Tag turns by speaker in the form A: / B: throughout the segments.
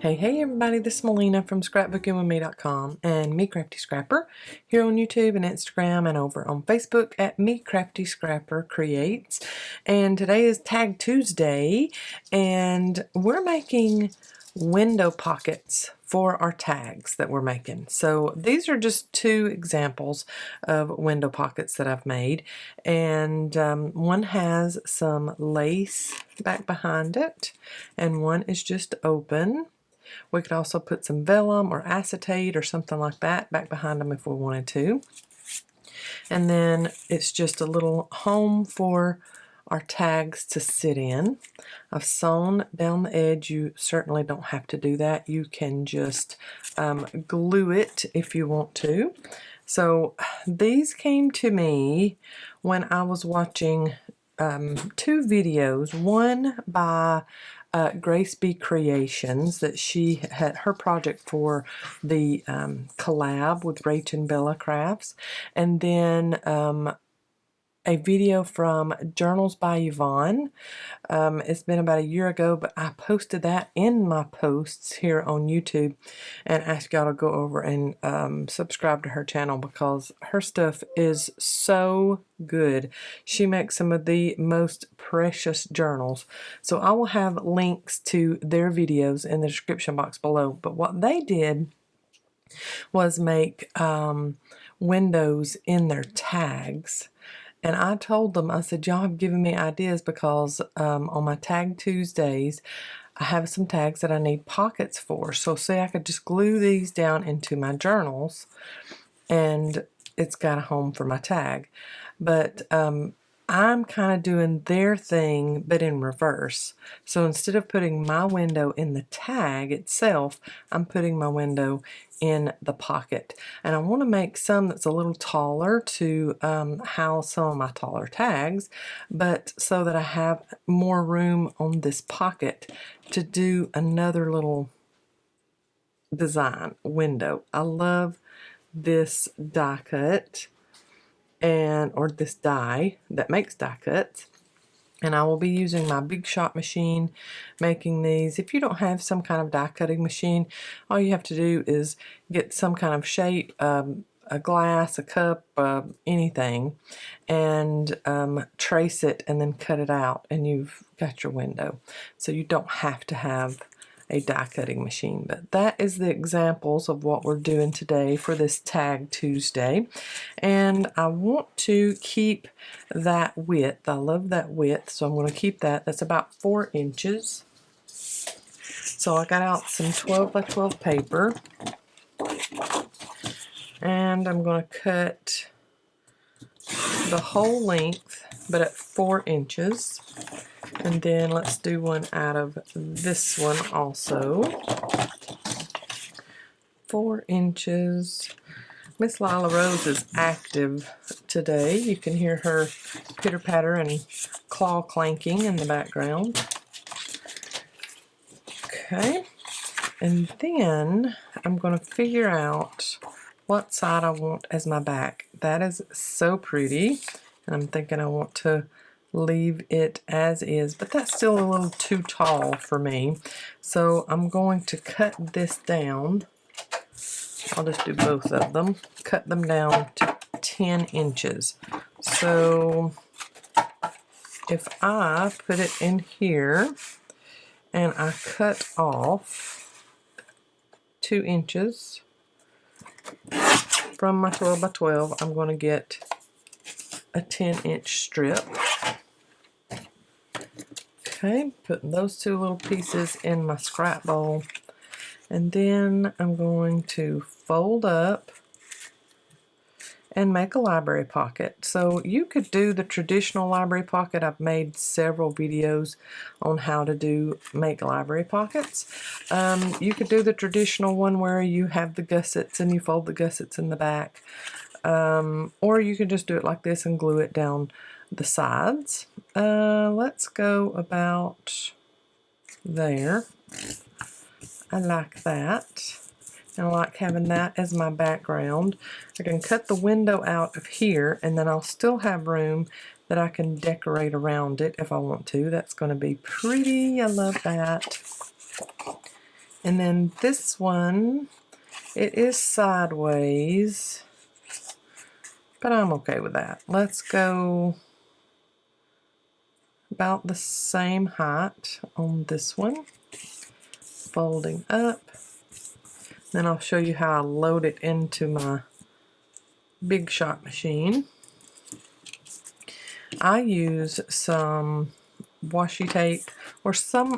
A: Hey everybody, this is Melina from scrapbookingwithme.com and Me Crafty Scrapper here on YouTube and Instagram and over on Facebook at Me Crafty Scrapper Creates. And today is Tag Tuesday and we're making window pockets for our tags that we're making. So these are just two examples of window pockets that I've made, and one has some lace back behind it and one is just open. We could also put some vellum or acetate or something like that back behind them if we wanted to. And then it's just a little home for our tags to sit in. I've sewn down the edge. You certainly don't have to do that. You can just glue it if you want to. So these came to me when I was watching two videos, one by Grace B Creations, that she had her project for the collab with Rach and Bella Crafts, and then a video from Journals by Avon. It's been about a year ago, but I posted that in my posts here on YouTube and asked y'all to go over and subscribe to her channel because her stuff is so good. She makes some of the most precious journals. So I will have links to their videos in the description box below. But what they did was make windows in their tags. And I told them, I said, y'all have given me ideas because on my Tag Tuesdays, I have some tags that I need pockets for. So say I could just glue these down into my journals and it's got a home for my tag. But I'm kind of doing their thing, but in reverse. So instead of putting my window in the tag itself, I'm putting my window in the pocket. And I want to make some that's a little taller to house some of my taller tags, but so that I have more room on this pocket to do another little design window. I love this die cut, or this die that makes die cuts, and I will be using my Big Shot machine making these. If you don't have some kind of die cutting machine, all you have to do is get some kind of shape, a glass, a cup, anything, and trace it and then cut it out and you've got your window. So you don't have to have a die cutting machine. But that is the examples of what we're doing today for this Tag Tuesday. And I want to keep that width. I love that width, so I'm going to keep that. That's about 4 inches. So I got out some 12 by 12 paper and I'm going to cut the whole length but at 4 inches. And then let's do one out of this one also. 4 inches. Miss Lila Rose is active today. You can hear her pitter patter and claw clanking in the background. Okay. And then I'm going to figure out what side I want as my back. That is so pretty. And I'm thinking I want to leave it as is, but that's still a little too tall for me. So I'm going to cut this down. I'll just do both of them. Cut them down to 10 inches. So if I put it in here and I cut off 2 inches from my 12 by 12, I'm going to get a 10-inch strip. Okay, putting those two little pieces in my scrap bowl, and then I'm going to fold up and make a library pocket. So you could do the traditional library pocket. I've made several videos on how to make library pockets. You could do the traditional one where you have the gussets and you fold the gussets in the back, or you could just do it like this and glue it down the sides. Let's go about there. I like that. And I like having that as my background. I can cut the window out of here and then I'll still have room that I can decorate around it if I want to. That's going to be pretty. I love that. And then this one, it is sideways, but I'm okay with that. Let's go about the same height on this one, folding up. Then I'll show you how I load it into my Big Shot machine. I use some washi tape or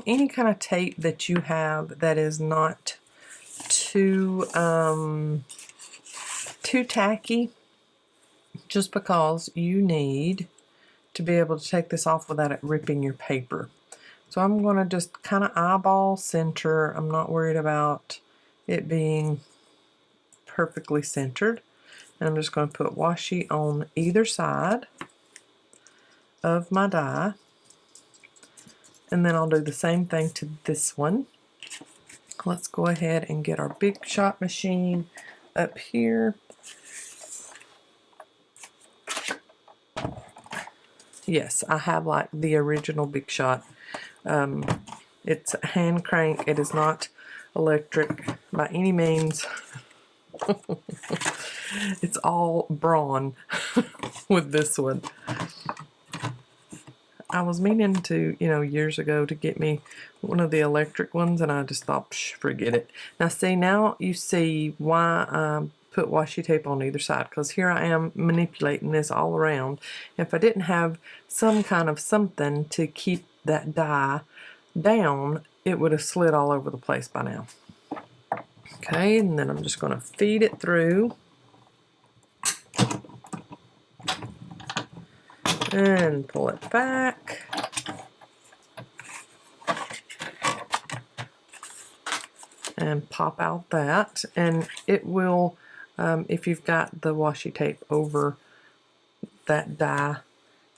A: any kind of tape that you have that is not too tacky, just because you need to be able to take this off without it ripping your paper. So I'm going to just kind of eyeball center. I'm not worried about it being perfectly centered. And I'm just going to put washi on either side of my die. And then I'll do the same thing to this one. Let's go ahead and get our Big Shot machine up here. Yes, I have like the original Big Shot. It's hand crank. It is not electric by any means. It's all brawn with this one. I was meaning to, years ago to get me one of the electric ones, and I just thought, forget it. Now you see why I put washi tape on either side, because here I am manipulating this all around. If I didn't have some kind of something to keep that die down, it would have slid all over the place by now. Okay, and then I'm just going to feed it through. And pull it back. And pop out that. And it will, if you've got the washi tape over that die,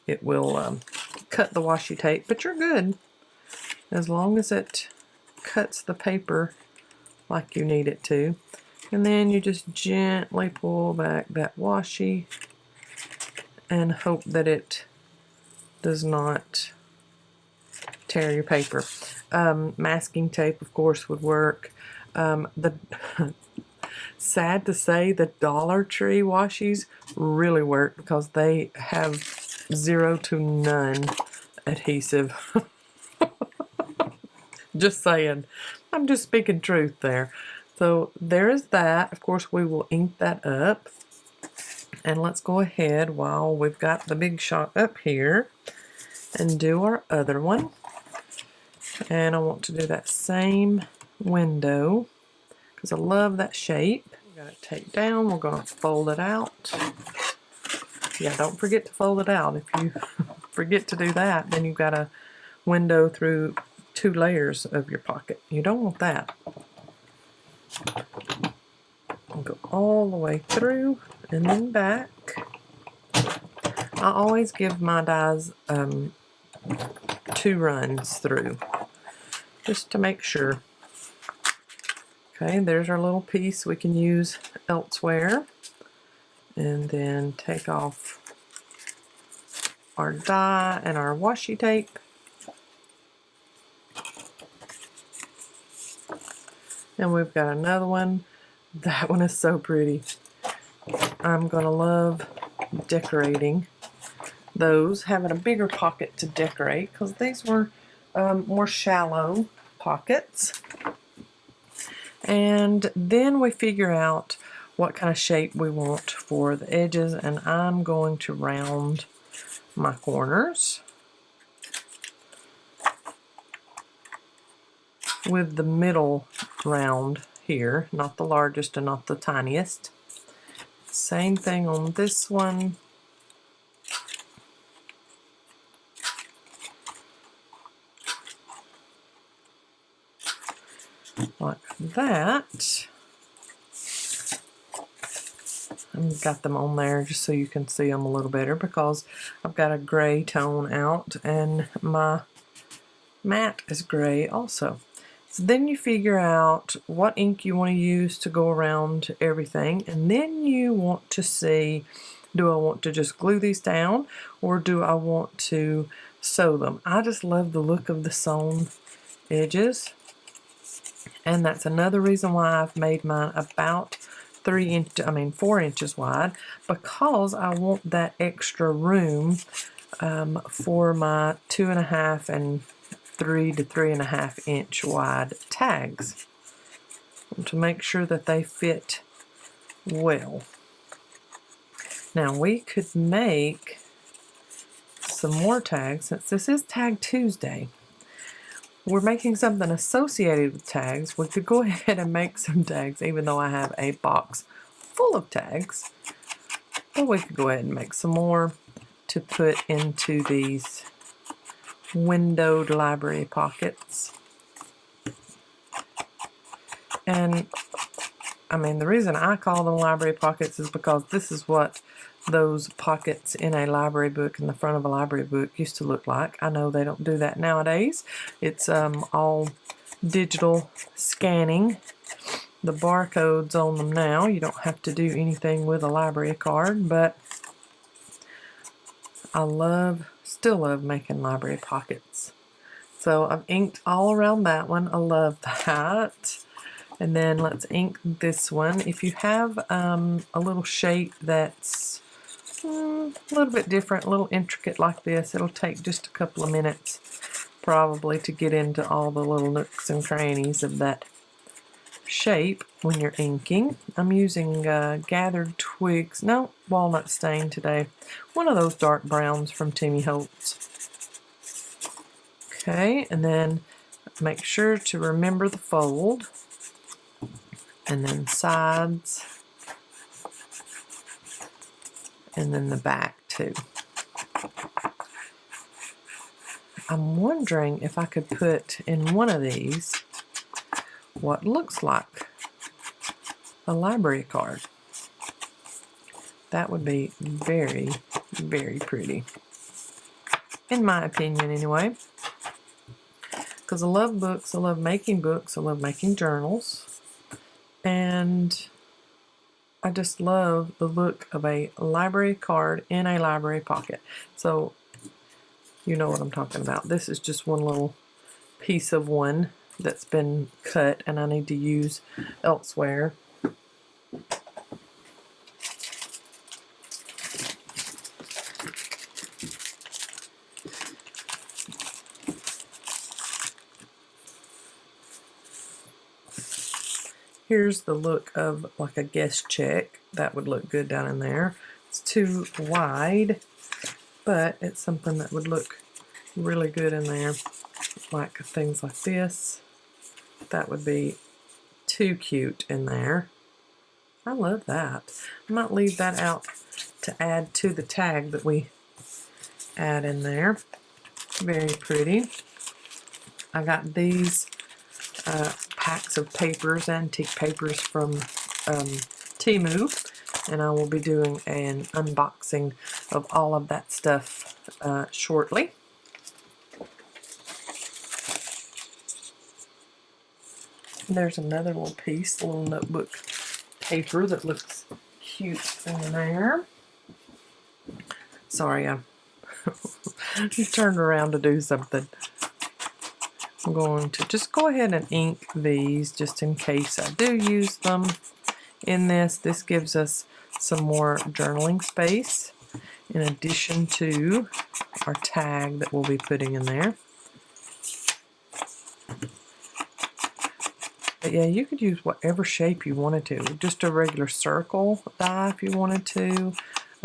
A: it will cut the washi tape. But you're good, as long as it cuts the paper like you need it to. And then you just gently pull back that washi and hope that it does not tear your paper. Masking tape, of course, would work. Sad to say, the Dollar Tree washies really work because they have 0 to none adhesive. Just saying. I'm just speaking truth there. So there is that. Of course, we will ink that up. And let's go ahead while we've got the Big Shot up here and do our other one. And I want to do that same window because I love that shape. We've got it taped down. We're going to fold it out. Yeah, don't forget to fold it out. If you forget to do that, then you've got a window through 2 layers of your pocket. You don't want that. I'll go all the way through and then back. I always give my dies 2 runs through, just to make sure. Okay, there's our little piece we can use elsewhere. And then take off our die and our washi tape. And we've got another one. That one is so pretty. I'm gonna love decorating those, having a bigger pocket to decorate, because these were more shallow pockets. And then we figure out what kind of shape we want for the edges, and I'm going to round my corners with the middle round here, not the largest and not the tiniest. Same thing on this one. Like that. I've got them on there just so you can see them a little better, because I've got a gray tone out and my mat is gray also. So then you figure out what ink you want to use to go around everything, and then you want to see, do I want to just glue these down or do I want to sew them? I just love the look of the sewn edges. And that's another reason why I've made mine about 4 inches wide, because I want that extra room for my 2.5 and 3 to 3.5 inch wide tags, to make sure that they fit well. Now we could make some more tags, since this is Tag Tuesday. We're making something associated with tags. We could go ahead and make some tags, even though I have a box full of tags. But we could go ahead and make some more to put into these windowed library pockets. And I mean, the reason I call them library pockets is because this is what those pockets in a library book, in the front of a library book, used to look like. I know they don't do that nowadays. It's all digital scanning. The barcodes on them now, you don't have to do anything with a library card, but I still love making library pockets. So I've inked all around that one. I love that. And then let's ink this one. If you have a little shape that's a little bit different, a little intricate like this, it'll take just a couple of minutes probably to get into all the little nooks and crannies of that shape when you're inking. I'm using gathered twigs, no, walnut stain today. One of those dark browns from Timmy Holtz. Okay, and then make sure to remember the fold. And then sides, and then the back too. I'm wondering if I could put in one of these what looks like a library card. That would be very, very pretty, in my opinion anyway. Because I love books, I love making books, I love making journals. And I just love the look of a library card in a library pocket. So you know what I'm talking about. This is just one little piece of one that's been cut and I need to use elsewhere. Here's the look of like a guest check. That would look good down in there. It's too wide, but it's something that would look really good in there. Like things like this. That would be too cute in there. I love that. I might leave that out to add to the tag that we add in there. Very pretty. I got these packs of papers, antique papers from Temu, and I will be doing an unboxing of all of that stuff shortly. There's another little piece, a little notebook paper that looks cute in there. Sorry, I turned around to do something. I'm going to just go ahead and ink these just in case I do use them in this. This gives us some more journaling space in addition to our tag that we'll be putting in there. But yeah, you could use whatever shape you wanted to. Just a regular circle die if you wanted to.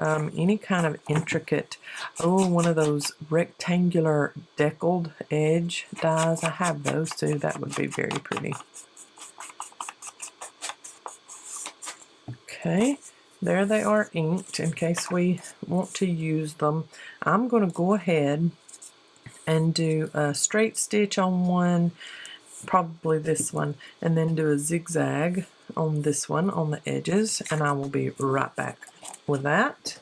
A: Any kind of intricate, one of those rectangular deckled edge dies. I have those too. That would be very pretty. Okay, there they are inked in case we want to use them. I'm going to go ahead and do a straight stitch on one, probably this one, and then do a zigzag on this one on the edges, and I will be right back with that.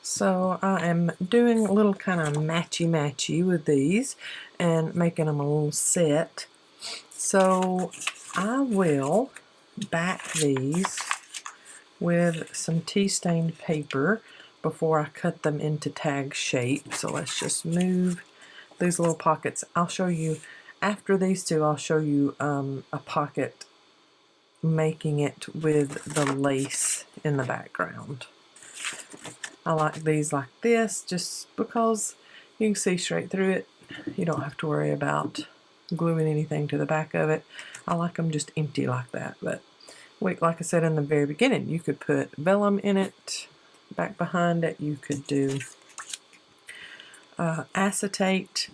A: So I am doing a little kind of matchy-matchy with these and making them a little set. So I will back these with some tea-stained paper before I cut them into tag shape. So let's just move these little pockets. I'll show you after these two, I'll show you a pocket making it with the lace in the background. I like these like this just because you can see straight through it. You don't have to worry about gluing anything to the back of it. I like them just empty like that. But like I said in the very beginning, you could put vellum in it, back behind it. You could do acetate,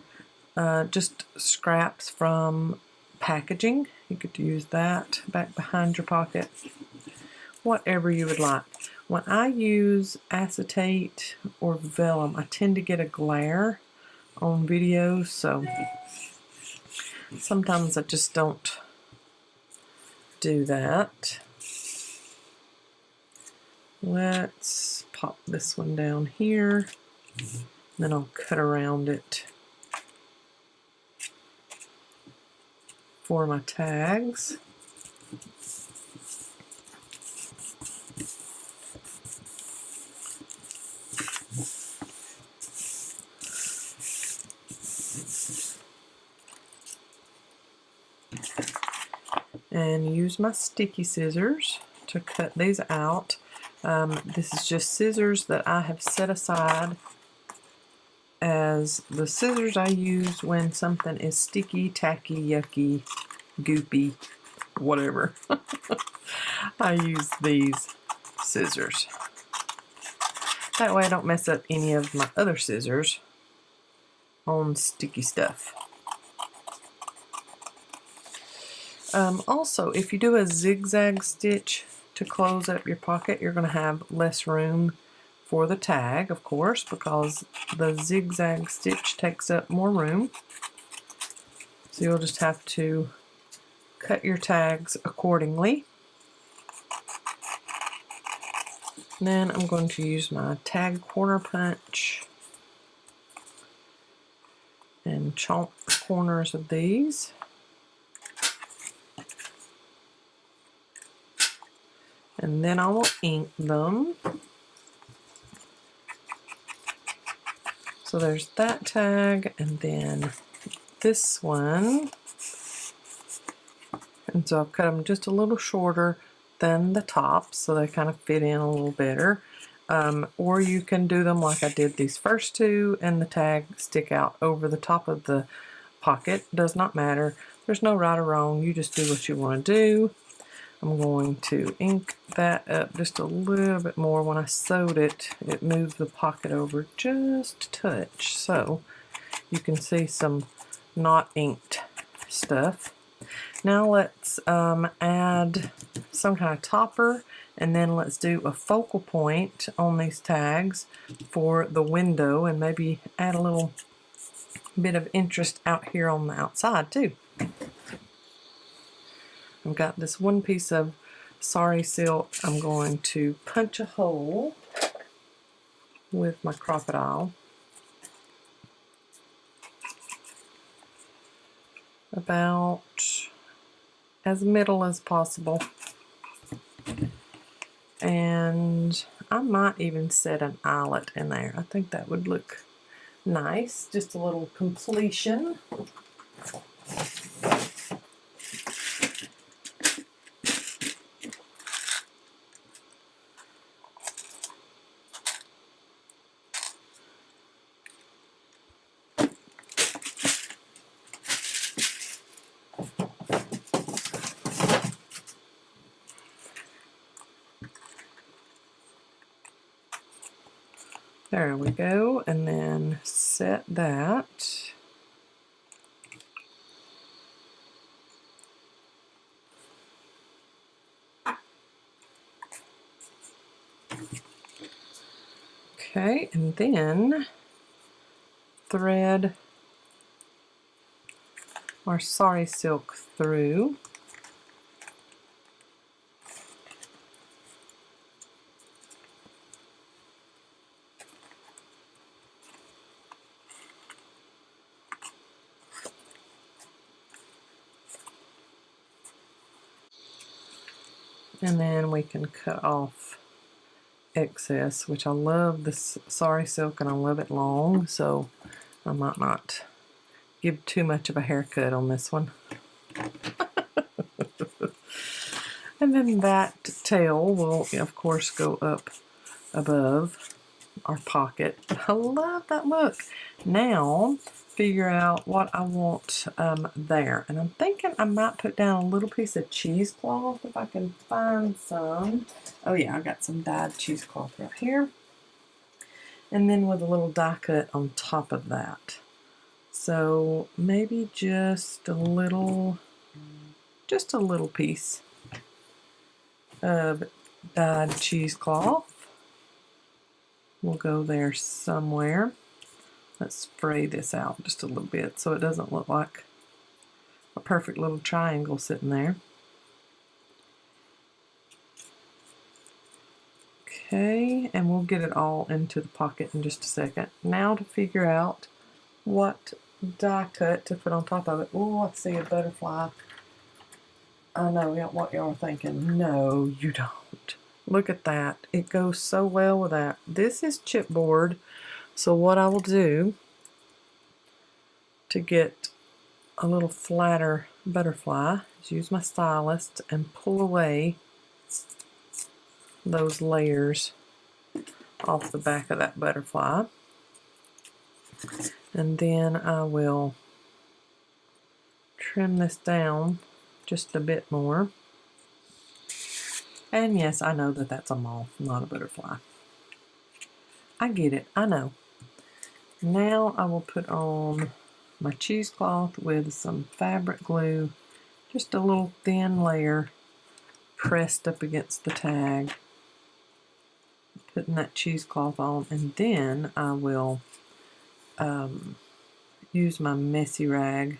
A: just scraps from packaging. You could use that back behind your pocket. Whatever you would like. When I use acetate or vellum, I tend to get a glare on videos, so sometimes I just don't do that. Let's pop this one down here, then I'll cut around it for my tags. And use my sticky scissors to cut these out. This is just scissors that I have set aside as the scissors I use when something is sticky, tacky, yucky, goopy, whatever. I use these scissors. That way I don't mess up any of my other scissors on sticky stuff. Also, if you do a zigzag stitch to close up your pocket, you're going to have less room for the tag, of course, because the zigzag stitch takes up more room. So you'll just have to cut your tags accordingly. Then I'm going to use my tag corner punch and chomp the corners of these. And then I will ink them. So there's that tag, and then this one. And so I've cut them just a little shorter than the top, so they kind of fit in a little better. Or you can do them like I did these first two, and the tag stick out over the top of the pocket. Does not matter. There's no right or wrong. You just do what you want to do. I'm going to ink that up just a little bit more. When I sewed it, it moved the pocket over just a touch. So you can see some not inked stuff. Now let's add some kind of topper, and then let's do a focal point on these tags for the window, and maybe add a little bit of interest out here on the outside too. I've got this one piece of sari silk. I'm going to punch a hole with my crocodile about as middle as possible. And I might even set an eyelet in there. I think that would look nice. Just a little completion. There we go, and then set that. Okay, and then thread our sari silk through. And then we can cut off excess, which I love this sari silk and I love it long, so I might not give too much of a haircut on this one. And then that tail will, of course, go up above our pocket. I love that look. Now, figure out what I want there. And I'm thinking I might put down a little piece of cheesecloth if I can find some. Oh yeah, I got some dyed cheesecloth right here. And then with a little die cut on top of that. So maybe just a little piece of dyed cheesecloth. We'll go there somewhere. Let's spray this out just a little bit so it doesn't look like a perfect little triangle sitting there. Okay, and we'll get it all into the pocket in just a second. Now to figure out what die cut to put on top of it. Oh, I see a butterfly. I know what y'all are thinking. No, you don't. Look at that. It goes so well with that. This is chipboard, so what I will do to get a little flatter butterfly is use my stylus and pull away those layers off the back of that butterfly. And then I will trim this down just a bit more. And yes, I know that that's a moth, not a butterfly. I get it, I know. Now I will put on my cheesecloth with some fabric glue, just a little thin layer pressed up against the tag. Putting that cheesecloth on, and then I will use my messy rag.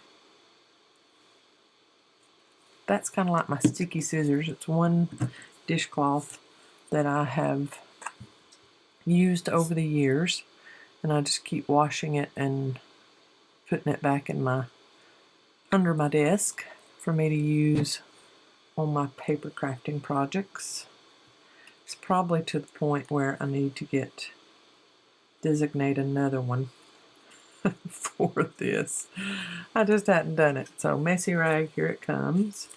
A: That's kind of like my sticky scissors. It's one dishcloth that I have used over the years, and I just keep washing it and putting it back in under my desk for me to use on my paper crafting projects. It's probably to the point where I need to designate another one for this. I just hadn't done it. So messy rag, here it comes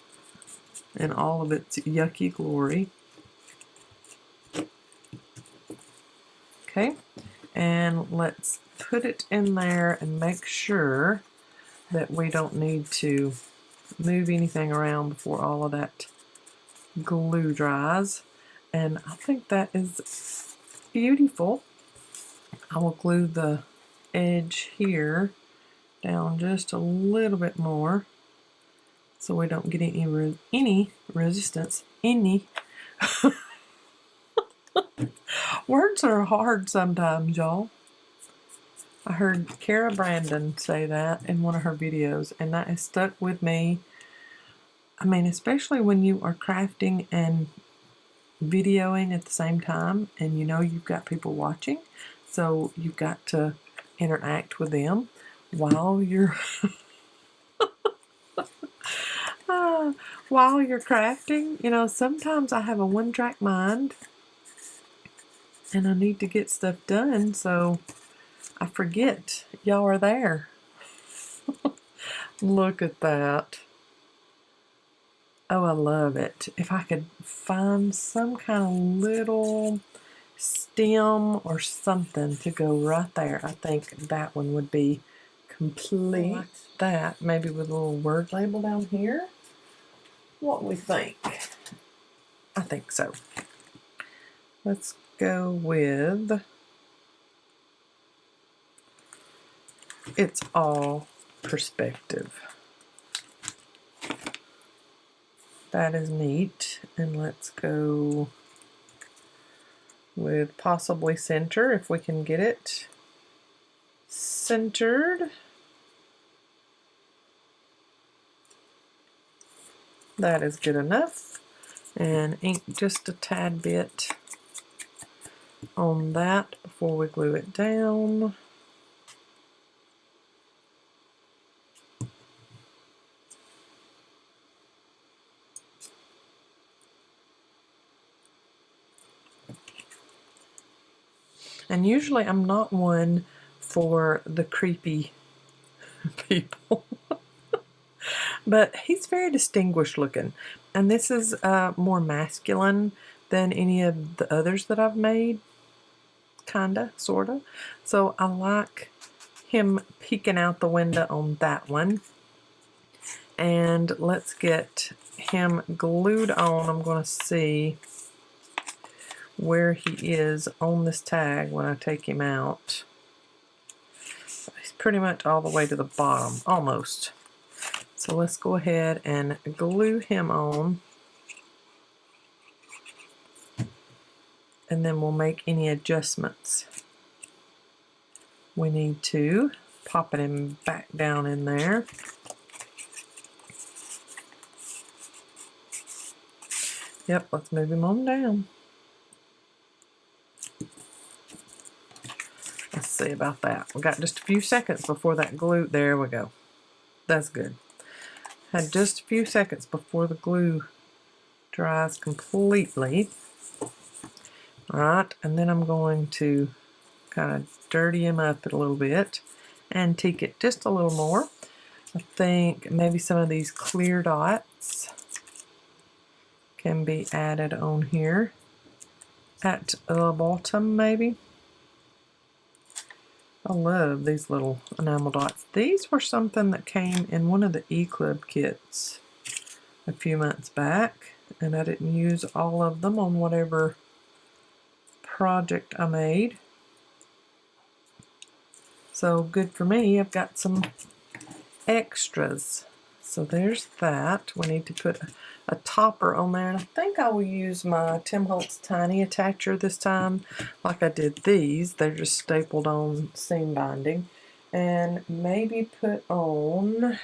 A: in all of its yucky glory. Okay, and let's put it in there and make sure that we don't need to move anything around before all of that glue dries. And I think that is beautiful. I will glue the edge here down just a little bit more so we don't get any resistance. Words are hard sometimes, y'all. I heard Kara Brandon say that in one of her videos, and that has stuck with me. I mean, especially when you are crafting and videoing at the same time, and you know you've got people watching, so you've got to interact with them while you're while you're crafting. You know, sometimes I have a one-track mind and I need to get stuff done, so I forget y'all are there. Look at that. Oh, I love it. If I could find some kind of little stem or something to go right there, I think that one would be complete. Like that, maybe with a little word label down here. What we think? I think so. Let's go with "It's all perspective." That is neat. And let's go with possibly center if we can get it centered. That is good enough. And ink just a tad bit on that before we glue it down. And usually I'm not one for the creepy people. But he's very distinguished looking. And this is more masculine than any of the others that I've made. Kinda, sorta. So I like him peeking out the window on that one. And let's get him glued on. I'm going to see where he is on this tag when I take him out. He's pretty much all the way to the bottom, almost. So let's go ahead and glue him on. And then we'll make any adjustments we need to. Popping him back down in there. Yep, let's move him on down. Let's see about that. We got just a few seconds before that glue. There we go. That's good. Had just a few seconds before the glue dries completely. Alright, and then I'm going to kind of dirty him up a little bit. Antique it just a little more. I think maybe some of these clear dots can be added on here at the bottom maybe. I love these little enamel dots. These were something that came in one of the E-Club kits a few months back, and I didn't use all of them on whatever project I made. So good for me. I've got some extras. So there's that. We need to put a topper on there, and I think I will use my Tim Holtz Tiny Attacher this time, like I did these. They're just stapled on seam binding, and maybe put on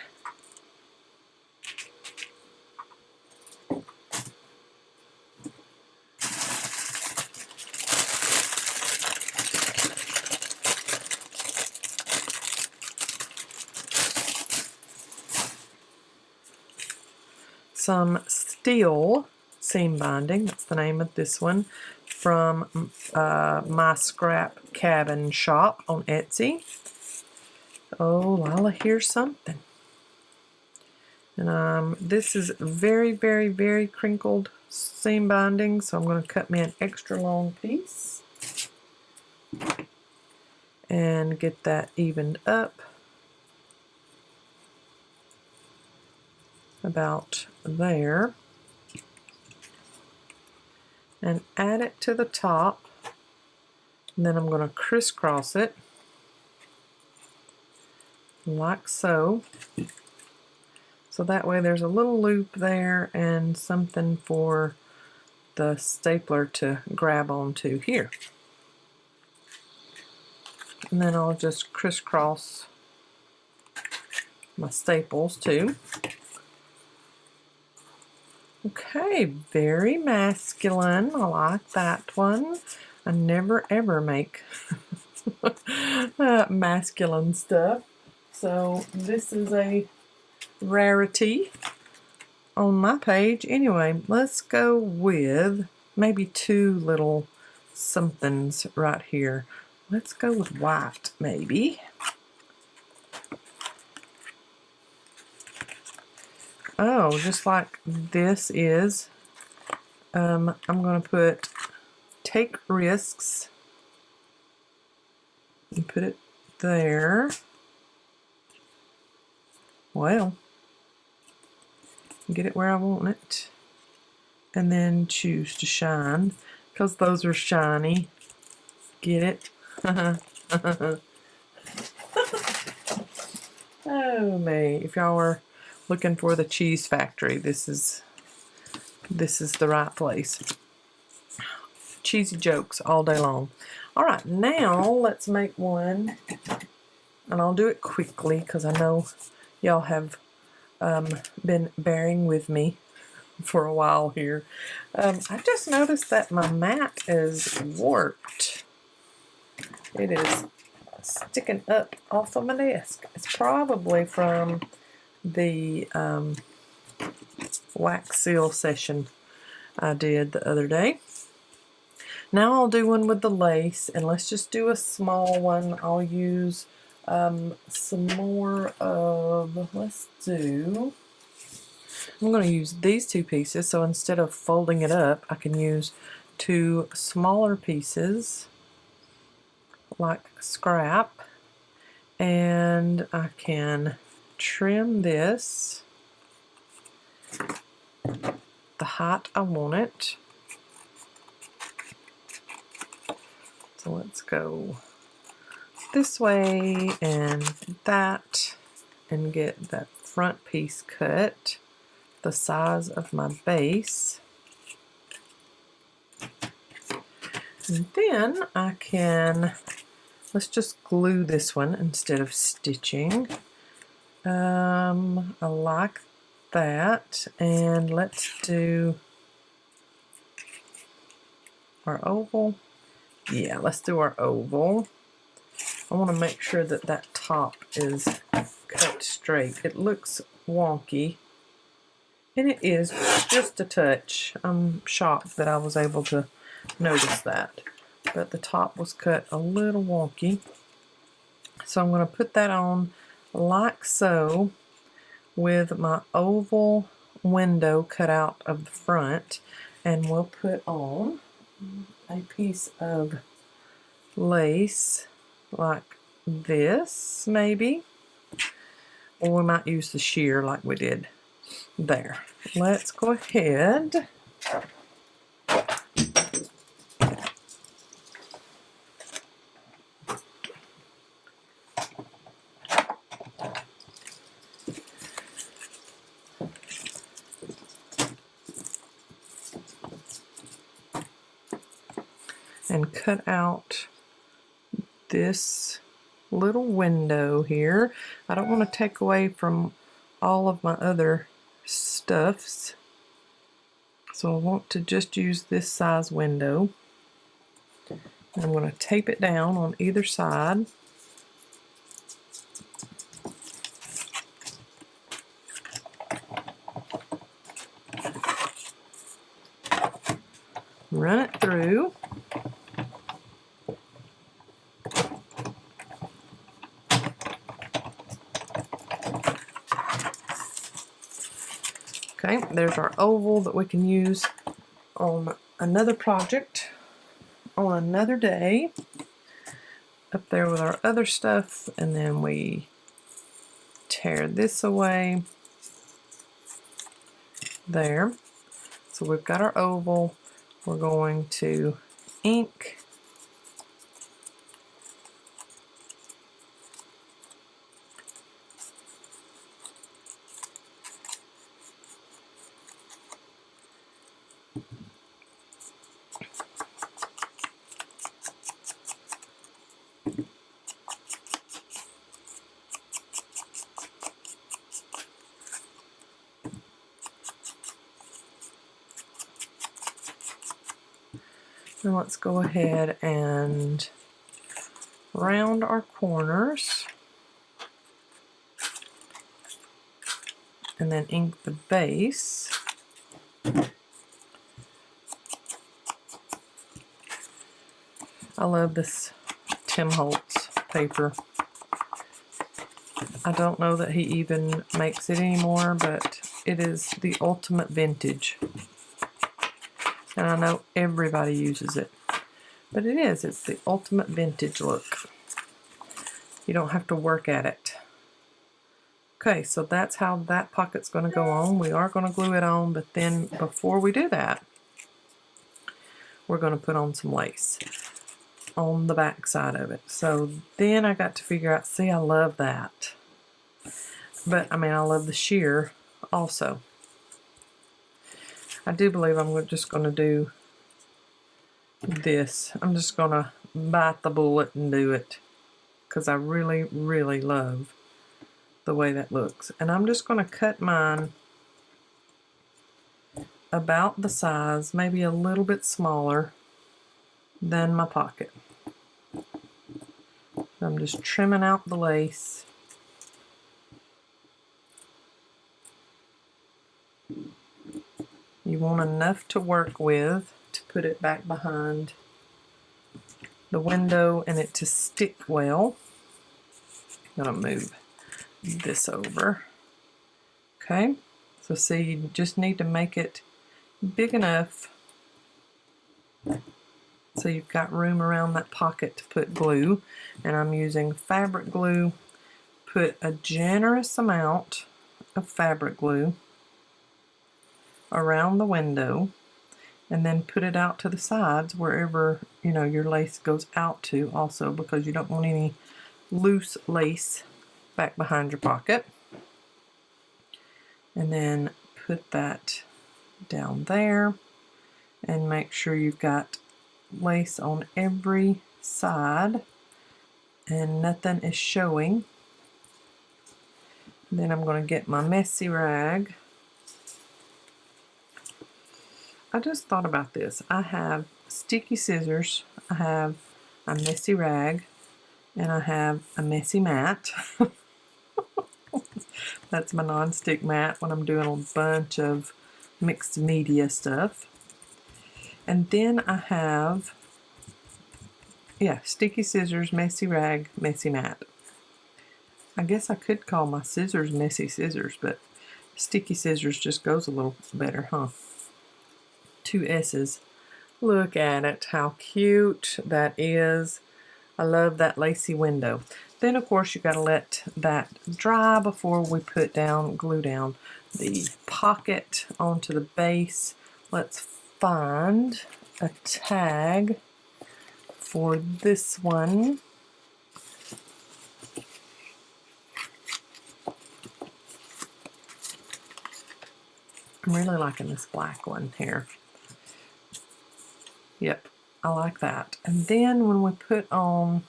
A: some steel seam binding. That's the name of this one, from my Scrap Cabin shop on Etsy. Oh, Lila, here's something. And this is very, very, very crinkled seam binding, so I'm going to cut me an extra long piece and get that evened up about there, and add it to the top, and then I'm going to crisscross it like so. So that way there's a little loop there and something for the stapler to grab onto here. And then I'll just crisscross my staples too. Okay, very masculine. I like that one. I never ever make masculine stuff. So this is a rarity on my page. Anyway, let's go with maybe two little somethings right here. Let's go with white, maybe. Oh, just like this is, I'm going to put Take Risks and put it there. Well, get it where I want it, and then choose to shine, because those are shiny. Get it? Oh, me. If y'all are looking for the cheese factory, this is the right place. Cheesy jokes all day long. All right, now let's make one, and I'll do it quickly because I know y'all have been bearing with me for a while here. I just noticed that my mat is warped. It is sticking up off of my desk. It's probably from the wax seal session I did the other day. Now I'll do one with the lace, and let's just do a small one. I'll use some more of, I'm going to use these two pieces, so instead of folding it up, I can use two smaller pieces like scrap, and I can trim this the height I want it. So let's go this way and that, and get that front piece cut the size of my base. And then I can, let's just glue this one instead of stitching. I like that, and let's do our oval. Yeah, let's do our oval. I want to make sure that that top is cut straight. It looks wonky, and it is just a touch. I'm shocked that I was able to notice that, but the top was cut a little wonky. So I'm going to put that on like so, with my oval window cut out of the front, and we'll put on a piece of lace like this maybe, or we might use the sheer like we did there. Let's go ahead and cut out this little window here. I don't want to take away from all of my other stuffs, so I want to just use this size window. I'm going to tape it down on either side. Run it through. Okay, there's our oval that we can use on another project on another day. Up there with our other stuff, and then we tear this away there. So we've got our oval. We're going to ink and let's go ahead and round our corners and then ink the base. I love this Tim Holtz paper. I don't know that he even makes it anymore, but it is the ultimate vintage. And I know everybody uses it, but it's the ultimate vintage look. You don't have to work at it. Okay, so that's how that pocket's going to go on. We are going to glue it on, but then before we do that, we're going to put on some lace on the back side of it. So then I got to figure out, see, I love that. But I mean, I love the sheer also. I do believe I'm just going to do this. I'm just going to bite the bullet and do it, because I really, really love the way that looks. And I'm just going to cut mine about the size, maybe a little bit smaller than my pocket. I'm just trimming out the lace. You want enough to work with to put it back behind the window and it to stick well. I'm going to move this over. Okay, so see, you just need to make it big enough so you've got room around that pocket to put glue. And I'm using fabric glue. Put a generous amount of fabric glue around the window, and then put it out to the sides wherever, you know, your lace goes out to also, because you don't want any loose lace back behind your pocket. And then put that down there and make sure you've got lace on every side and nothing is showing. Then I'm going to get my messy rag. I just thought about this. I have sticky scissors, I have a messy rag, and I have a messy mat. That's my non-stick mat when I'm doing a bunch of mixed media stuff. And then I have, yeah, sticky scissors, messy rag, messy mat. I guess I could call my scissors messy scissors, but sticky scissors just goes a little better, huh? 2 S's. Look at it, how cute that is. I love that lacy window. Then of course you got to let that dry before we put down, glue down the pocket onto the base. Let's find a tag for this one. I'm really liking this black one here. Yep, I like that. And then when we put on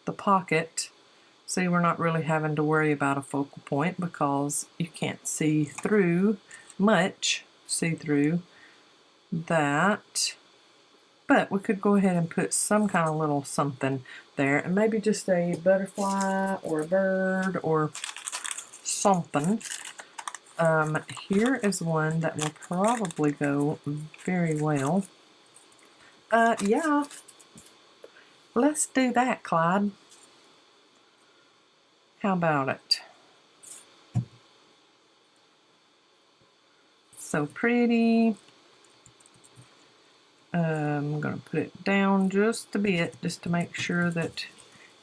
A: the pocket, see, we're not really having to worry about a focal point because you can't see through much, see through that. But we could go ahead and put some kind of little something there, and maybe just a butterfly or a bird or something. Here is one that will probably go very well. Yeah, let's do that, Clyde. How about it? So pretty. I'm going to put it down just a bit, just to make sure that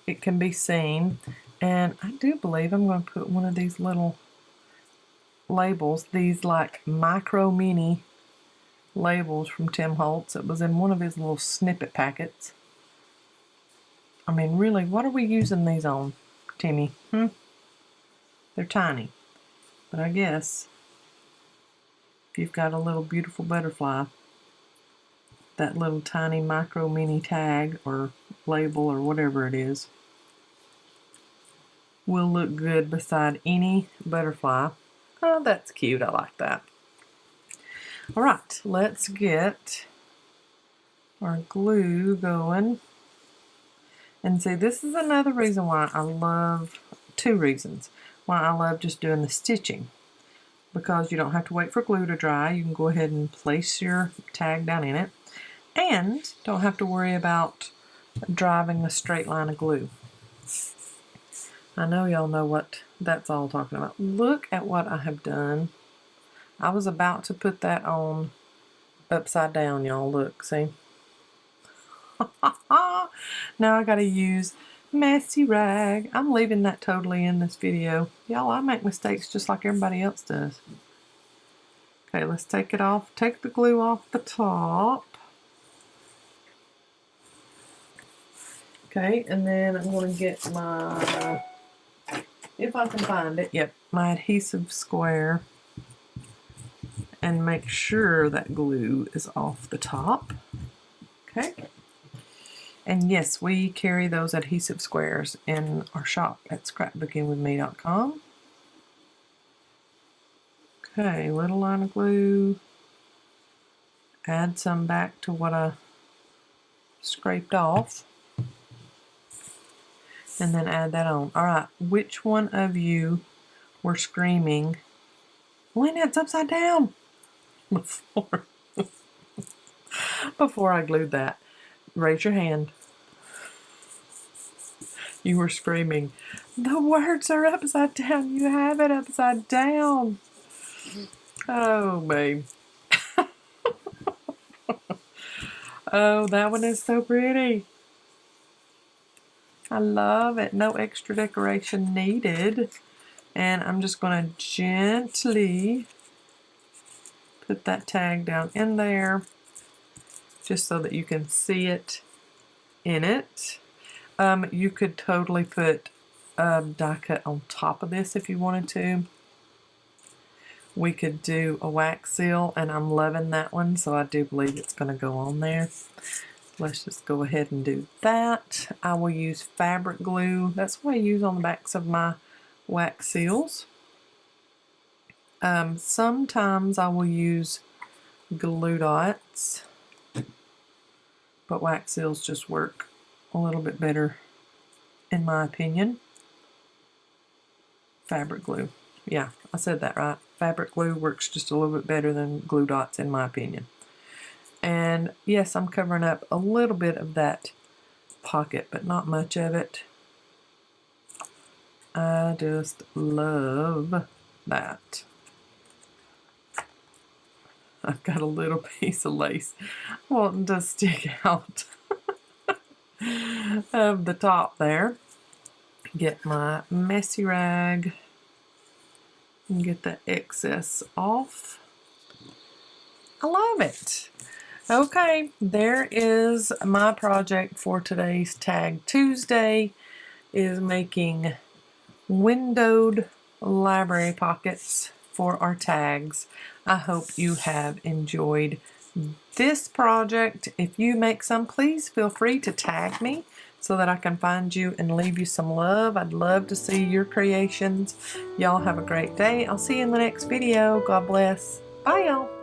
A: it can be seen. And I do believe I'm going to put one of these little labels, these like micro mini labels from Tim Holtz. It was in one of his little snippet packets. I mean, really, what are we using these on, Timmy? They're tiny. But I guess if you've got a little beautiful butterfly, that little tiny micro mini tag or label or whatever it is will look good beside any butterfly. Oh, that's cute. I like that. All right, let's get our glue going. And see, this is another reason why I love, 2 reasons why I love just doing the stitching. Because you don't have to wait for glue to dry. You can go ahead and place your tag down in it. And don't have to worry about driving a straight line of glue. I know y'all know what that's all talking about. Look at what I have done. I was about to put that on upside down, y'all. Look, see? Now I gotta use messy rag. I'm leaving that totally in this video. Y'all, I make mistakes just like everybody else does. Okay, let's take it off. Take the glue off the top. Okay, and then I'm going to get my, if I can find it, yep, my adhesive square, and make sure that glue is off the top. Okay. And yes, we carry those adhesive squares in our shop at scrapbookingwithme.com. Okay, little line of glue. Add some back to what I scraped off. And then add that on. Alright, which one of you were screaming, Melina, it's upside down, before I glued that? Raise your hand. You were screaming, the words are upside down. You have it upside down. Oh, babe. Oh, that one is so pretty. I love it. No extra decoration needed. And I'm just going to gently put that tag down in there just so that you can see it in it. You could totally put die cut on top of this if you wanted to. We could do a wax seal, and I'm loving that one, so I do believe it's going to go on there. Let's just go ahead and do that. I will use fabric glue. That's what I use on the backs of my wax seals. Sometimes I will use glue dots, but wax seals just work a little bit better in my opinion. Fabric glue. Yeah, I said that right. Fabric glue works just a little bit better than glue dots in my opinion. And yes, I'm covering up a little bit of that pocket, but not much of it. I just love that. I've got a little piece of lace wanting to stick out of the top there. Get my messy rag and get the excess off. I love it. Okay, there is my project for today's Tag Tuesday, is making windowed library pockets for our tags. I hope you have enjoyed this project. If you make some, please feel free to tag me so that I can find you and leave you some love. I'd love to see your creations. Y'all have a great day. I'll see you in the next video. God bless. Bye, y'all.